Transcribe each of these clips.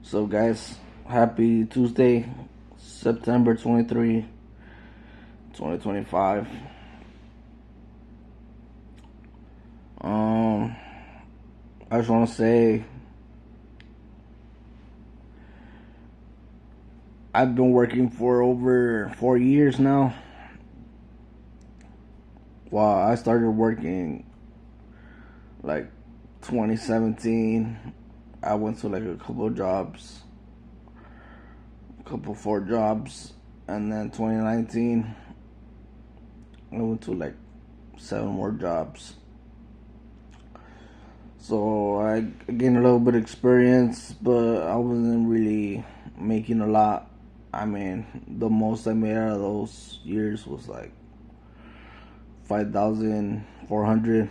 So, guys, happy Tuesday, September 23, 2025. Um, I just want to say I've been working for over 4 years now. Well, I started working like 2017. I went to like a couple of jobs, four jobs, and then 2019 I went to like 7 more jobs. So I gained a little bit of experience, but I wasn't really making a lot. I mean, the most I made out of those years was like 5,400,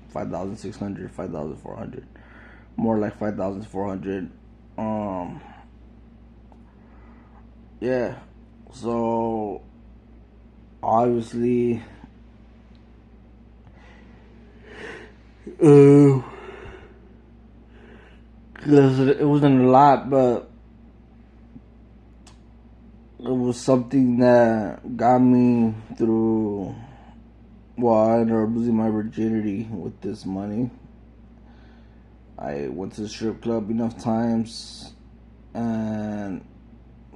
5,600, 5,400. More like 5,400. Um, yeah. So obviously, because it wasn't a lot, but it was something that got me through. Well, I ended up losing my virginity with this money. I went to the strip club enough times and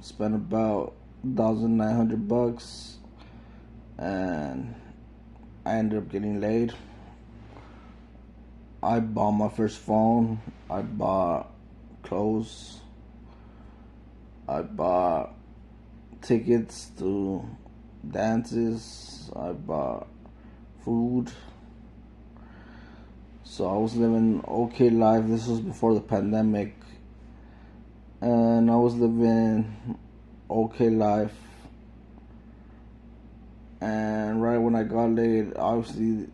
spent about $1,900, and I ended up getting laid. I bought my first phone. I bought clothes. I bought tickets to dances. I bought food. So I was living okay life. This was before the pandemic, and I was living okay life. And right when I got laid, obviously,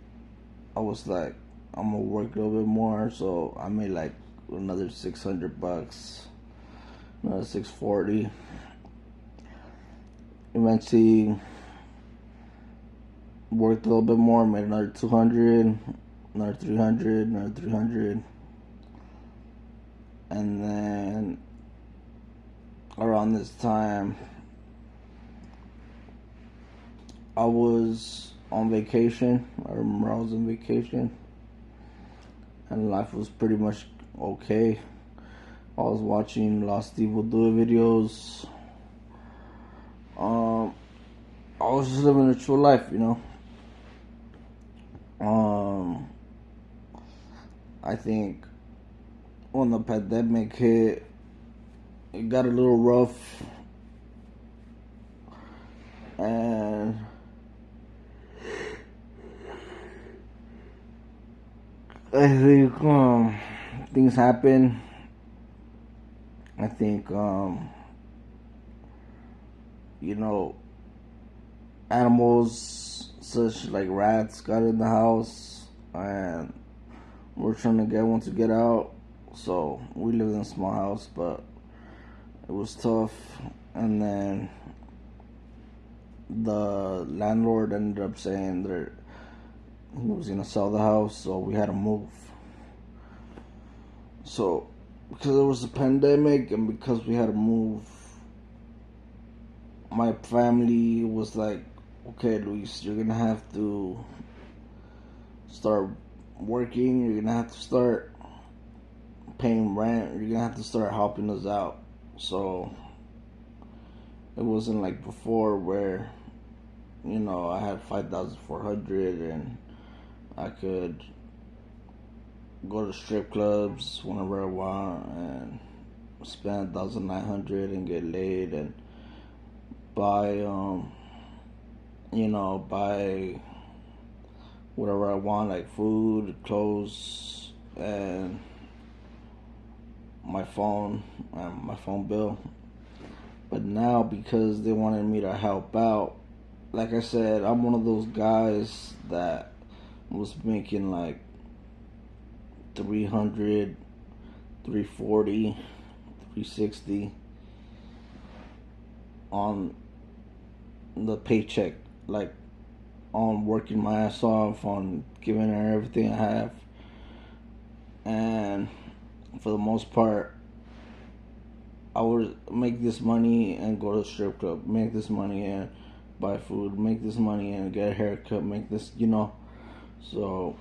I was like, I'm gonna work a little bit more. So I made like another $600, another 640. Eventually, worked a little bit more, made another 200, another 300, another 300, and then around this time, I was on vacation. I remember I was on vacation, and life was pretty much okay. I was watching Lost Evil Do It videos. I was just living a true life, you know. I think when the pandemic hit, it got a little rough, and I think things happen. I think you know, animals such like rats got in the house, and we're trying to get one to get out. So we lived in a small house, but it was tough. And then the landlord ended up saying that he was gonna sell the house, so we had to move. So because there was a pandemic and because we had to move, my family was like, okay, Luis, you're gonna have to start working. You're gonna have to start paying rent. You're gonna have to start helping us out. So it wasn't like before where, I had 5,400 and I could go to strip clubs whenever I want and spend 1,900 and get laid and buy buy whatever I want, like food, clothes, and my phone and my phone bill. But now, because they wanted me to help out, like I said, I'm one of those guys that was making like 300, 340, 360 on the paycheck, like on working my ass off, on giving her everything I have. And for the most part, I would make this money and go to the strip club, make this money and buy food, make this money and get a haircut, make this, So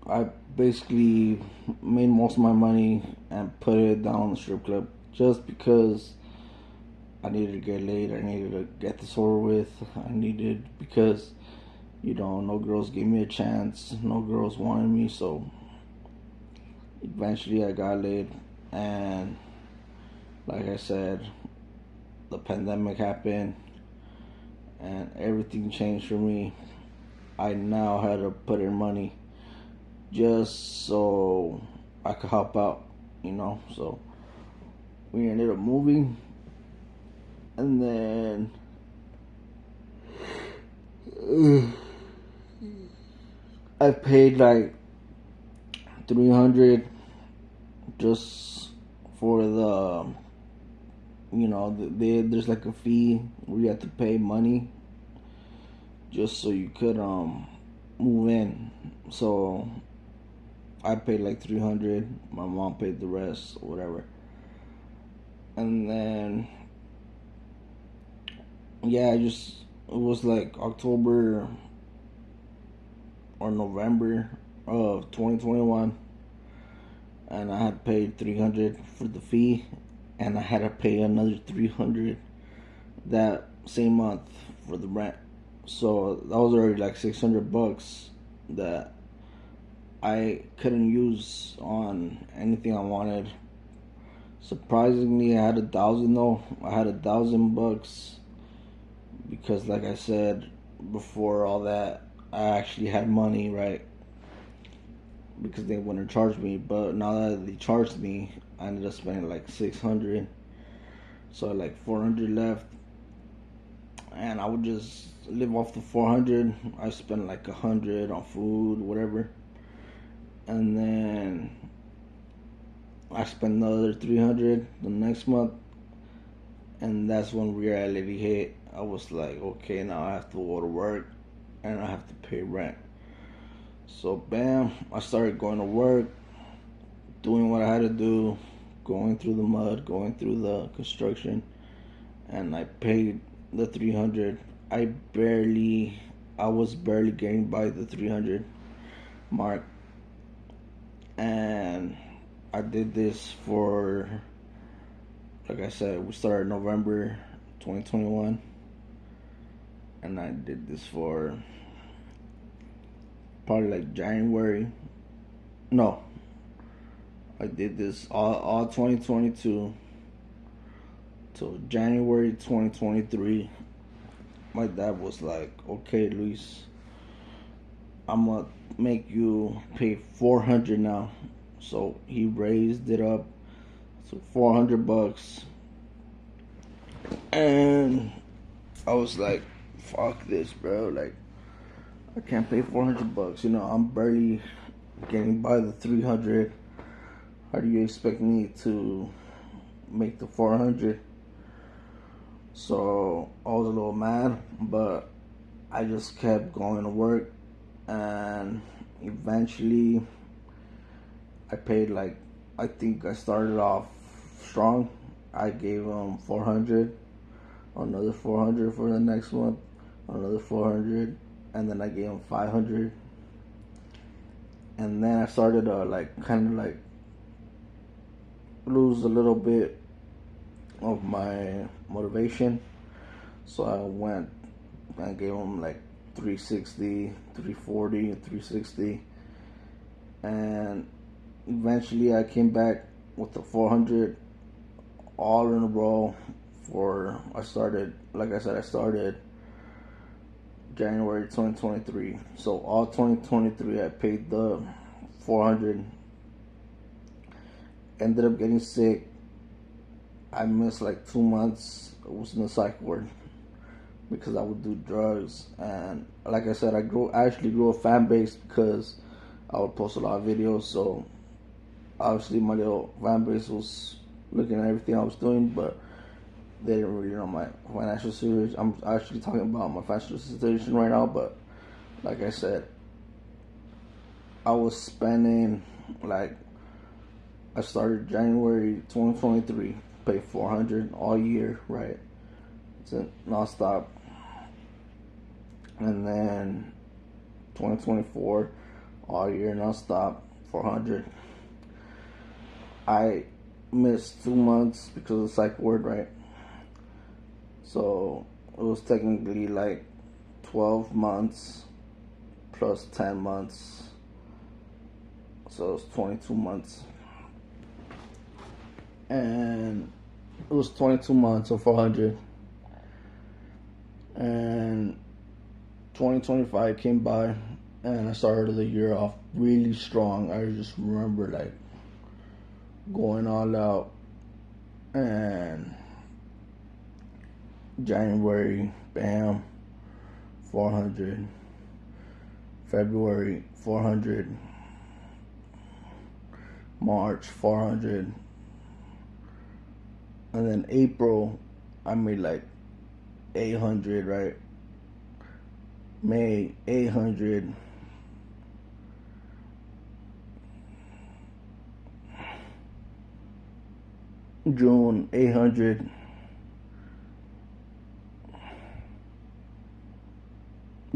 I basically made most of my money and put it down the strip club just because I needed to get laid. I needed to get this over with. I needed, because, no girls gave me a chance. No girls wanted me, so eventually I got laid. And like I said, the pandemic happened and everything changed for me. I now had to put in money just so I could help out, So we ended up moving, and then I paid like $300 just for the, there's like a fee where you have to pay money just so you could move in. So I paid like $300. My mom paid the rest, or whatever. And then it was like October or November of 2021, and I had paid $300 for the fee, and I had to pay another $300 that same month for the rent. So that was already like $600 that I couldn't use on anything I wanted. Surprisingly, I had $1,000 though. I had $1,000 because, like I said before all that, I actually had money, right? Because they wouldn't charge me. But now that they charged me, I ended up spending like $600. So I had like $400 left, and I would just live off the $400. I spent like $100 on food, whatever, and then I spent another $300 the next month, and that's when reality hit. I was like, okay, now I have to go to work and I have to pay rent. So bam, I started going to work, doing what I had to do, going through the mud, going through the construction, and I paid the $300. I was barely getting by the $300 mark, and I did this for, like I said, we started November 2021, and I did this for probably like January. No, I did this all 2022 till January 2023. My dad was like, okay, Luis, I'm gonna make you pay $400 now. So he raised it up to $400, and I was like, fuck this, bro. Like, I can't pay $400. I'm barely getting by the $300. How do you expect me to make the $400? So I was a little mad, but I just kept going to work, and eventually I paid, like, I think I started off strong. I gave him $400, another $400 for the next month, another $400, and then I gave him $500. And then I started to kind of lose a little bit of my motivation. So I went and gave him like $360, $340, $360, and eventually I came back with the $400 all in a row. I started January 2023. So all 2023 I paid the $400. Ended up getting sick. I missed like 2 months. I was in the psych ward because I would do drugs. And like I said, I actually grew a fan base because I would post a lot of videos. So obviously my little fan base was looking at everything I was doing, but they didn't really know my financial situation. I'm actually talking about my financial situation right now, but like I said, I was spending like I started January 2023, paid 400 all year, right? It's a nonstop. And then 2024, all year nonstop, 400. I missed 2 months because of the psych ward, right? So it was technically like 12 months plus 10 months. So it was 22 months. And it was 22 months of 400. And 2025 came by, and I started the year off really strong. I just remember like going all out. And January, bam, 400. February, 400. March, 400. And then April, I made like 800, right? May, 800. June, 800.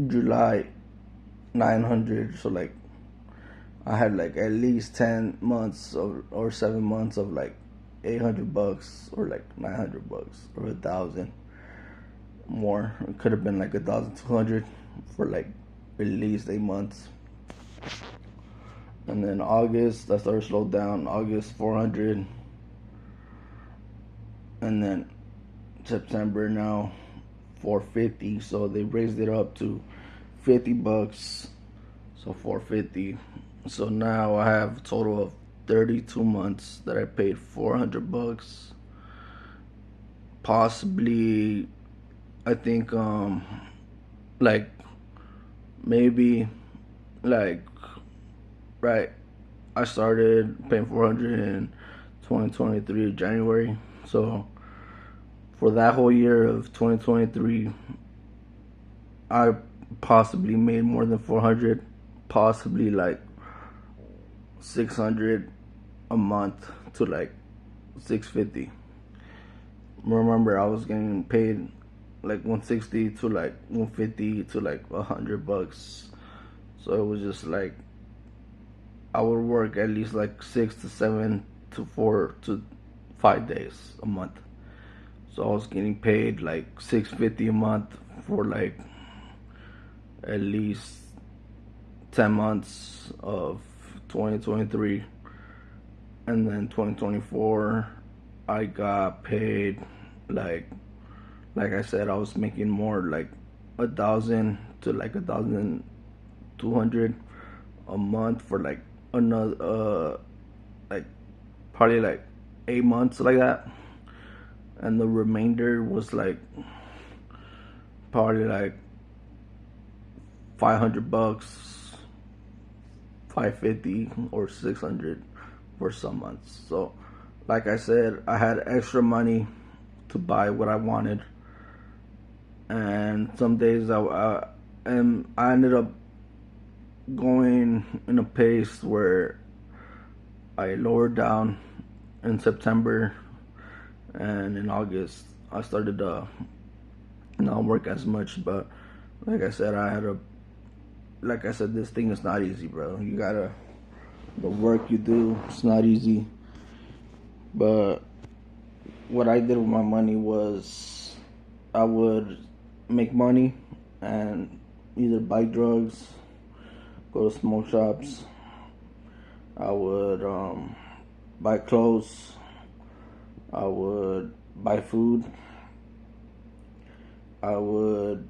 July, 900. So like I had like at least 10 months or 7 months of like $800 or like $900 or 1,000 more. It could have been like 1,200 for like at least 8 months. And then August, I started to slow down. August, 400. And then September now, 450. So they raised it up to $50. So 450. So now I have a total of 32 months that I paid $400. Possibly, I think like maybe like right, I started paying 400 in 2023 January. So for that whole year of 2023, I possibly made more than 400, possibly like 600 a month to like 650. Remember, I was getting paid like 160 to like 150 to like $100. So it was just like I would work at least like 6 to 7 to 4 to 5 days a month. So I was getting paid like $650 a month for like at least 10 months of 2023. And then 2024 I got paid like I said, I was making more like 1,000 to like 1,200 a month for like another like probably like 8 months like that. And the remainder was like probably like $500, 550 or 600 for some months. So like I said, I had extra money to buy what I wanted. And some days I ended up going in a pace where I lowered down in September, and in August I started to not work as much. But like I said, this thing is not easy, bro. You gotta, the work you do, it's not easy. But what I did with my money was I would make money and either buy drugs, go to smoke shops. I would buy clothes. I would buy food. I would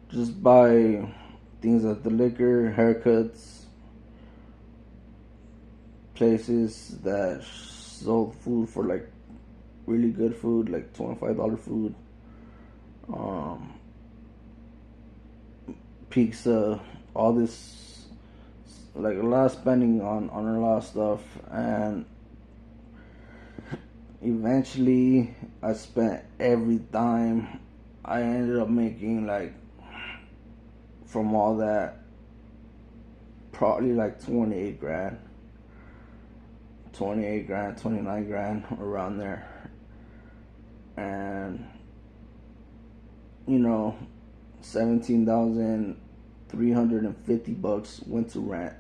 just buy things at the liquor, haircuts, places that sold food for like really good food, like $25 food, pizza, all this, like a lot of spending on a lot of stuff. And eventually I spent every dime. I ended up making like, from all that, probably like 28 grand, 29 grand, around there. And, 17,350 bucks went to rent.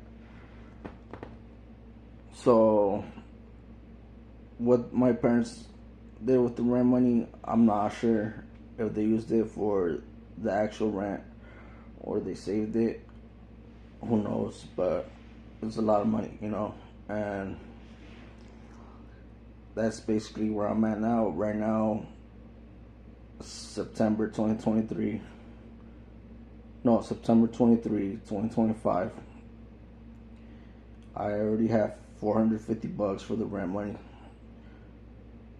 So, what my parents did with the rent money, I'm not sure if they used it for the actual rent or they saved it. Who knows? But it's a lot of money, and that's basically where I'm at now. Right now, September 2023. No, September 23, 2025. I already have 450 bucks for the rent money.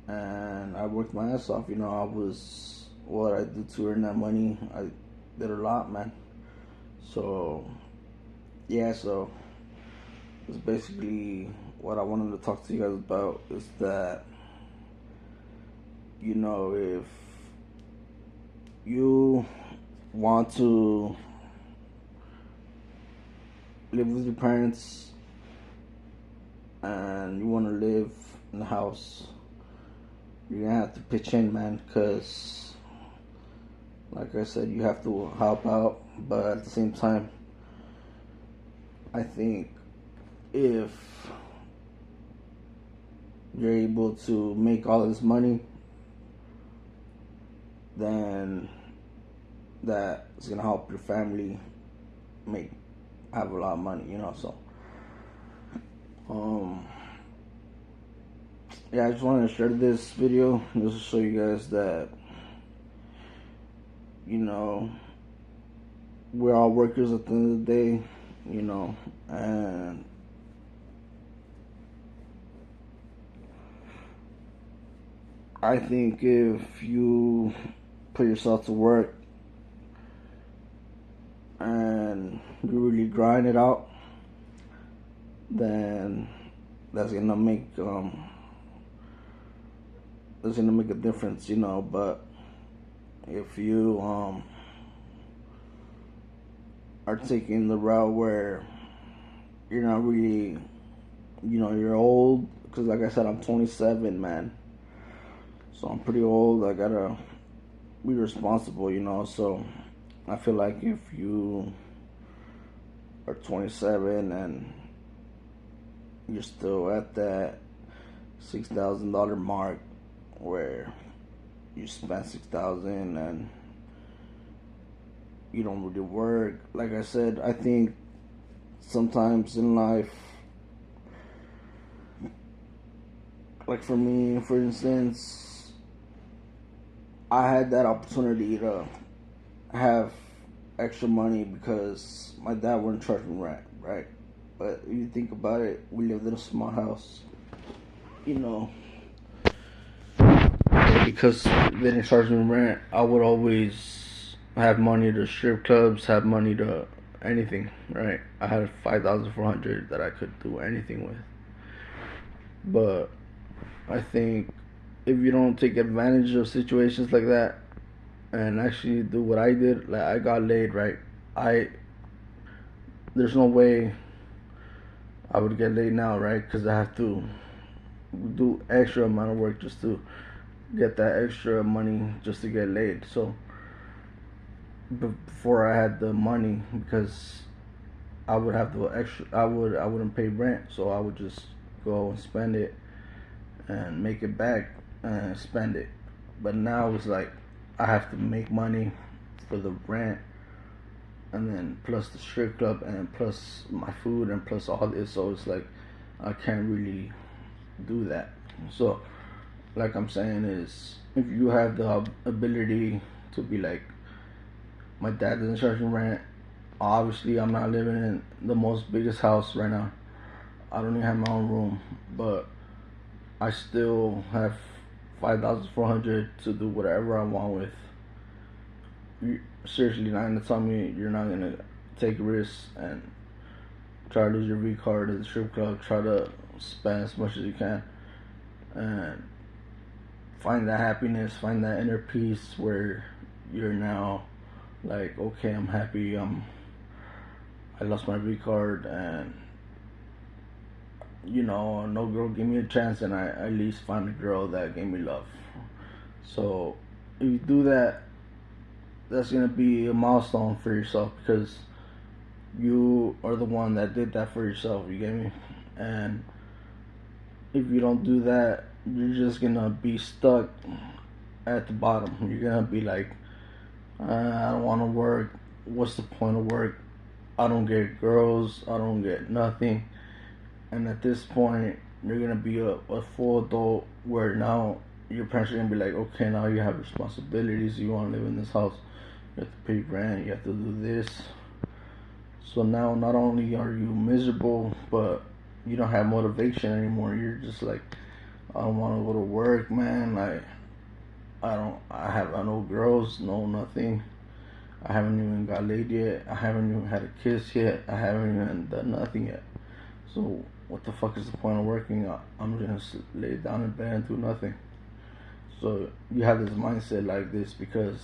And I worked my ass off, I did to earn that money. I did a lot, man. So, yeah, so it's basically what I wanted to talk to you guys about is that, if you want to live with your parents and you want to live in the house, you're gonna have to pitch in, man, because like I said, you have to help out, but at the same time, I think if you're able to make all this money, then that is gonna help your family have a lot of money, so yeah, I just wanted to share this video just to show you guys that we're all workers at the end of the day, and I think if you put yourself to work and you really grind it out, then that's gonna make a difference, but if you are taking the route where you're not really, you're old, because like I said, I'm 27, man, so I'm pretty old. I gotta be responsible, so I feel like if you are 27 and you're still at that $6,000 mark where you spend $6,000 and you don't really work, like I said, I think sometimes in life, like for me, for instance, I had that opportunity to have extra money because my dad wouldn't charge me rent, right? But if you think about it, we lived in a small house, because they didn't charge me rent, I would always have money to strip clubs, have money to anything, right? I had 5,400 that I could do anything with. But I think if you don't take advantage of situations like that and actually do what I did, like I got laid, right? There's no way I would get laid now, right? Because I have to do extra amount of work just to get that extra money just to get laid. So before I had the money, because I would have the extra, I wouldn't pay rent, so I would just go and spend it and make it back and spend it. But now it's like I have to make money for the rent, and then plus the strip club, and plus my food, and plus all this. So it's like I can't really do that. So like I'm saying is, if you have the ability to be like, my dad doesn't charge me rent, obviously I'm not living in the most biggest house right now, I don't even have my own room, but I still have 5,400 to do whatever I want with. You seriously not gonna tell me you're not gonna take risks and try to lose your V card at the strip club, try to spend as much as you can, and find that happiness, find that inner peace where you're now like, okay, I'm happy, I lost my V card, and no girl gave me a chance, and I at least found a girl that gave me love. So if you do that, that's gonna be a milestone for yourself because you are the one that did that for yourself. You get me? And if you don't do that, you're just gonna be stuck at the bottom. You're gonna be like, I don't want to work. What's the point of work? I don't get girls. I don't get nothing. And at this point, you're gonna be a full adult where now your parents are gonna be like, okay, now you have responsibilities. You want to live in this house. You have to pay rent. You have to do this. So now, not only are you miserable, but you don't have motivation anymore. You're just like, I don't want to go to work, man. I have no girls, no nothing. I haven't even got laid yet. I haven't even had a kiss yet. I haven't even done nothing yet. So what the fuck is the point of working? I'm just lay down in bed and do nothing. So you have this mindset like this because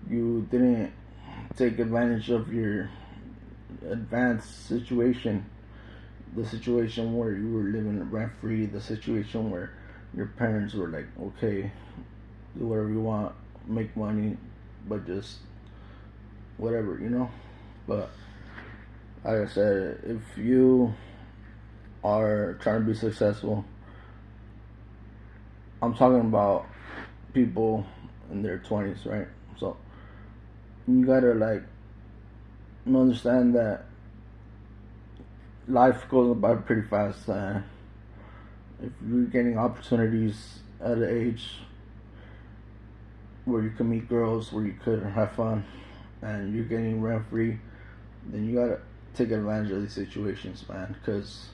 you didn't take advantage of your advanced situation, the situation where you were living rent free, the situation where your parents were like, okay, do whatever you want, make money, but just whatever. But like I said, if you are trying to be successful, I'm talking about people in their 20s, right? So you gotta understand that life goes by pretty fast, and if you're getting opportunities at an age where you can meet girls, where you could have fun, and you're getting rent free, then you gotta take advantage of these situations, man, because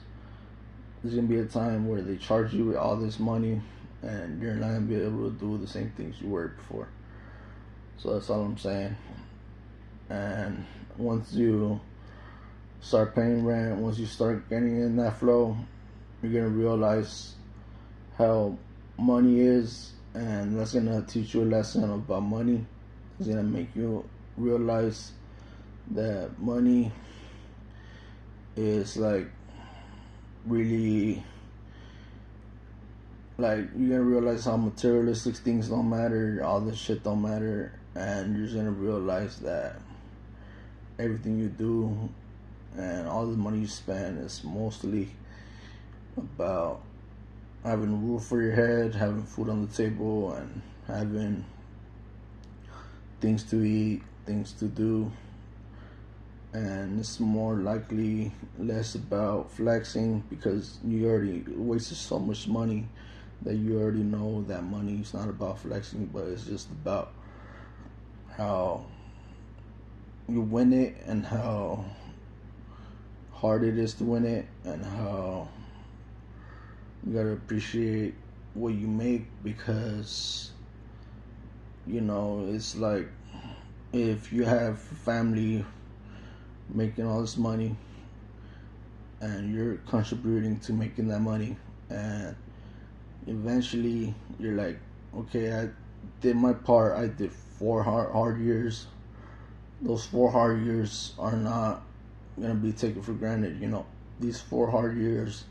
there's gonna be a time where they charge you with all this money and you're not gonna be able to do the same things you were before. So that's all I'm saying. And once you start paying rent, once you start getting in that flow, you're gonna realize how money is, and that's gonna teach you a lesson about money. It's gonna make you realize that money is really you're gonna realize how materialistic things don't matter, all this shit don't matter, and you're just gonna realize that everything you do and all the money you spend is mostly about having a roof over your head, having food on the table, and having things to eat, things to do. And it's more likely less about flexing because you already wasted so much money that you already know that money is not about flexing, but it's just about how you win it and how hard it is to win it, and how you gotta appreciate what you make, because it's like if you have family making all this money and you're contributing to making that money, and eventually you're like, okay, I did my part. I did 4 hard years. Those 4 hard years are not gonna be taken for granted. These 4 hard years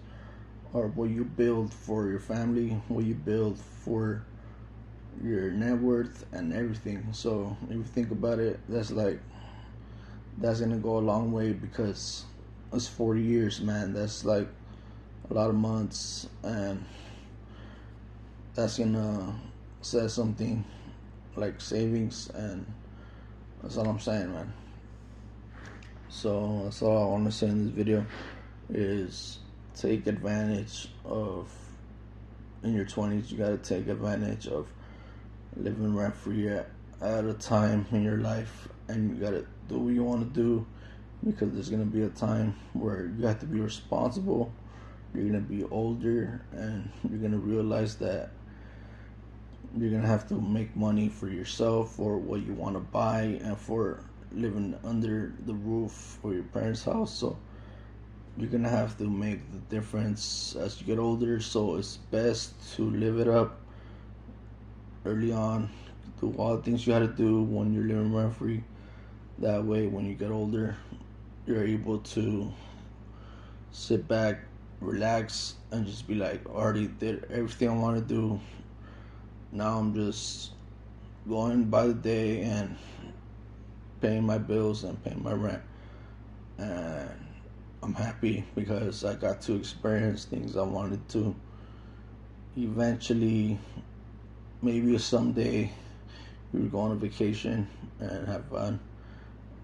are what you build for your family, what you build for your net worth and everything. So if you think about it, that's gonna go a long way, because it's 40 years, man. That's like a lot of months, and that's gonna set something like savings, and that's all I'm saying, man. So that's all I want to say in this video is take advantage of, in your 20s, you gotta take advantage of living rent free at a time in your life, and you gotta do what you want to do, because there's gonna be a time where you have to be responsible. You're gonna be older, and you're gonna realize that you're gonna have to make money for yourself, for what you want to buy, and for living under the roof for your parents' house. So you're gonna have to make the difference as you get older. So it's best to live it up early on, do all the things you had to do when you're living rent free. That way, when you get older, you're able to sit back, relax, and just be like, already did everything I want to do. Now I'm just going by the day and paying my bills and paying my rent. And I'm happy because I got to experience things I wanted to. Eventually, maybe someday, we would go on a vacation and have fun.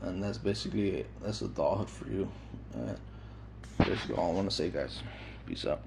And that's basically it. That's adulthood for you. That's basically all I want to say, guys. Peace out.